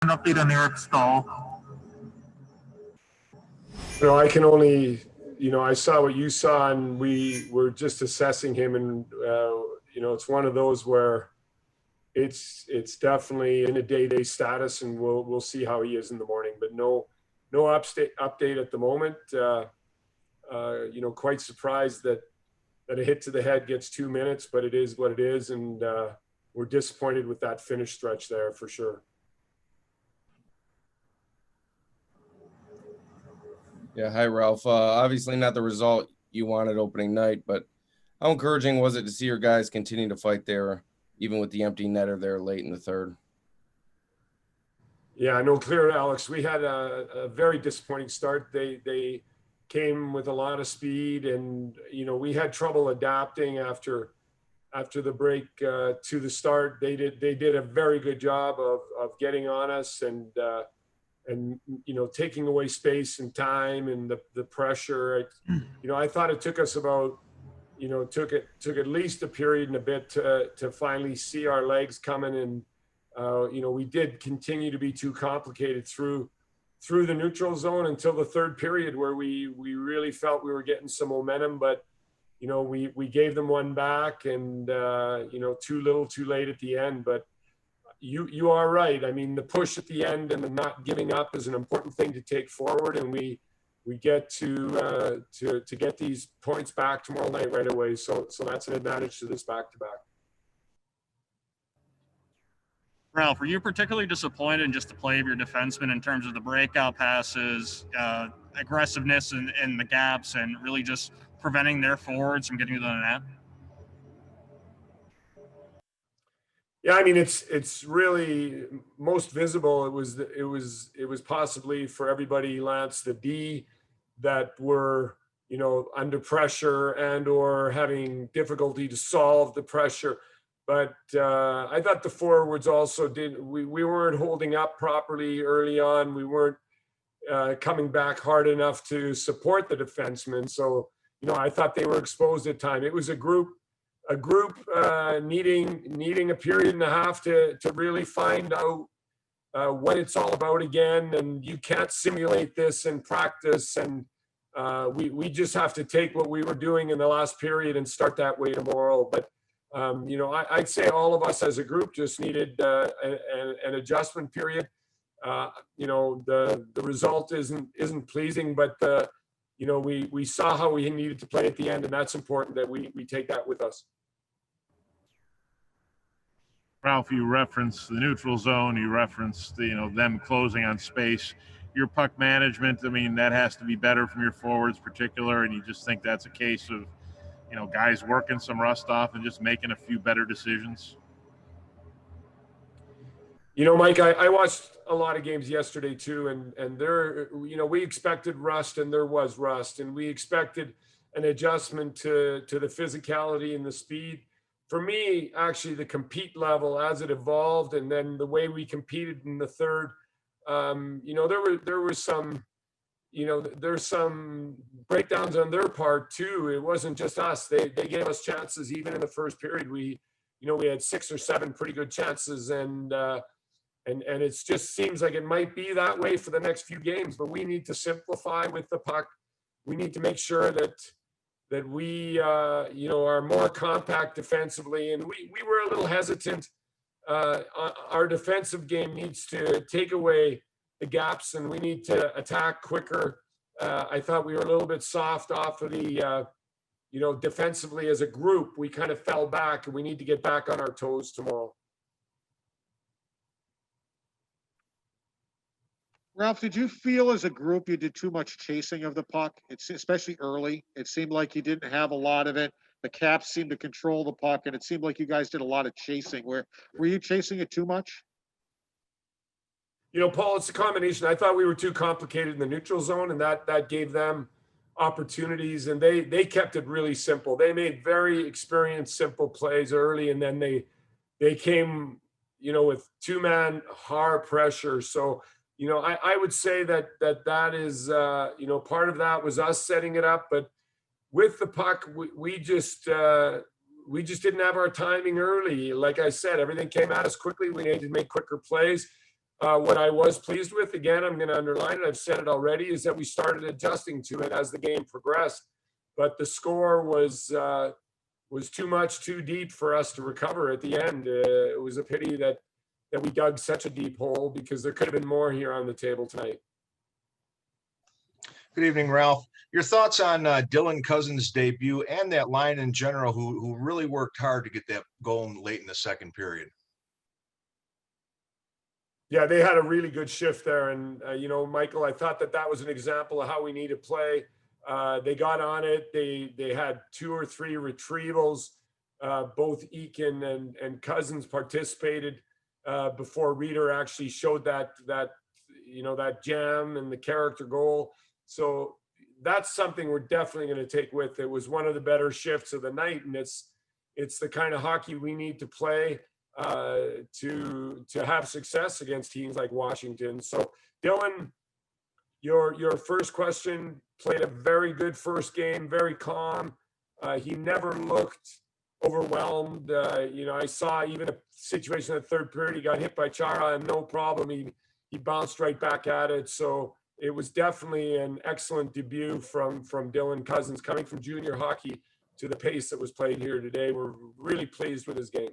an update on Eric Staal? I can only, I saw what you saw, and we were just assessing him, and it's one of those where it's definitely in a day-to-day status, and we'll see how he is in the morning. But no update at the moment. Quite surprised that a hit to the head gets 2 minutes, but it is what it is, and we're disappointed with that finish stretch there for sure. Yeah, hi Ralph. Obviously not the result you wanted opening night, but how encouraging was it to see your guys continue to fight there, even with the empty netter there late in the third? Yeah, no, clear, Alex. We had a very disappointing start. They came with a lot of speed, and we had trouble adapting after the break to the start. They did a very good job of getting on us and taking away space and time and the pressure. I thought it took us about took at least a period and a bit to finally see our legs coming, and we did continue to be too complicated through the neutral zone until the third period, where we really felt we were getting some momentum, but we gave them one back, and too little too late at the end. But you are right. I mean, the push at the end and the not giving up is an important thing to take forward, and we get to get these points back tomorrow night right away. So that's an advantage to this back-to-back. Ralph, were you particularly disappointed in just the play of your defensemen in terms of the breakout passes, aggressiveness in the gaps, and really just preventing their forwards from getting to the net? Yeah, I mean, it's really most visible. It was possibly for everybody, Lance, the D that were under pressure and or having difficulty to solve the pressure. But I thought the forwards also did. We weren't holding up properly early on. We weren't coming back hard enough to support the defensemen. So I thought they were exposed at time. It was a group needing a period and a half to really find out what it's all about again. And you can't simulate this in practice. And we just have to take what we were doing in the last period and start that way tomorrow. But I'd say all of us as a group just needed an adjustment period. The result isn't pleasing, but we saw how we needed to play at the end, and that's important that we take that with us. Ralph, you referenced the neutral zone. You referenced them closing on space. Your puck management, I mean, that has to be better from your forwards, particular. And you just think that's a case of guys working some rust off and just making a few better decisions? Mike, I watched a lot of games yesterday too, and there, we expected rust, and there was rust, and we expected an adjustment to the physicality and the speed. For me, actually, the compete level as it evolved, and then the way we competed in the third, there was some. There's some breakdowns on their part too. It wasn't just us. They gave us chances even in the first period. We had 6 or 7 pretty good chances, and it just seems like it might be that way for the next few games. But we need to simplify with the puck. We need to make sure that we are more compact defensively, and we were a little hesitant. Our defensive game needs to take away the gaps, and we need to attack quicker. I thought we were a little bit soft off of the, defensively as a group. We kind of fell back, and we need to get back on our toes tomorrow. Ralph, did you feel as a group you did too much chasing of the puck? It's especially early. It seemed like you didn't have a lot of it. The Caps seemed to control the puck, and it seemed like you guys did a lot of chasing. Were you chasing it too much? Paul, it's a combination. I thought we were too complicated in the neutral zone, and that gave them opportunities, and they kept it really simple. They made very experienced, simple plays early, and then they came, with 2-man hard pressure. So, I would say that is, part of that was us setting it up, but with the puck, we just didn't have our timing early. Like I said, everything came at us quickly. We needed to make quicker plays. What I was pleased with, again, I'm going to underline it, I've said it already, is that we started adjusting to it as the game progressed. But the score was too much, too deep for us to recover at the end. It was a pity that we dug such a deep hole, because there could have been more here on the table tonight. Good evening, Ralph. Your thoughts on Dylan Cousins' debut and that line in general, who really worked hard to get that going late in the second period? Yeah, they had a really good shift there. And, Michael, I thought that was an example of how we need to play. They got on it. They had 2 or 3 retrievals. Both Eakin and Cousins participated before Reeder actually showed that jam and the character goal. So that's something we're definitely going to take with. It was one of the better shifts of the night, and it's the kind of hockey we need to play to have success against teams like Washington. So Dylan, your first question, played a very good first game, very calm. He never looked overwhelmed. I saw even a situation in the third period, he got hit by Chara and no problem. He bounced right back at it. So it was definitely an excellent debut from Dylan Cousins, coming from junior hockey to the pace that was played here today. We're really pleased with his game.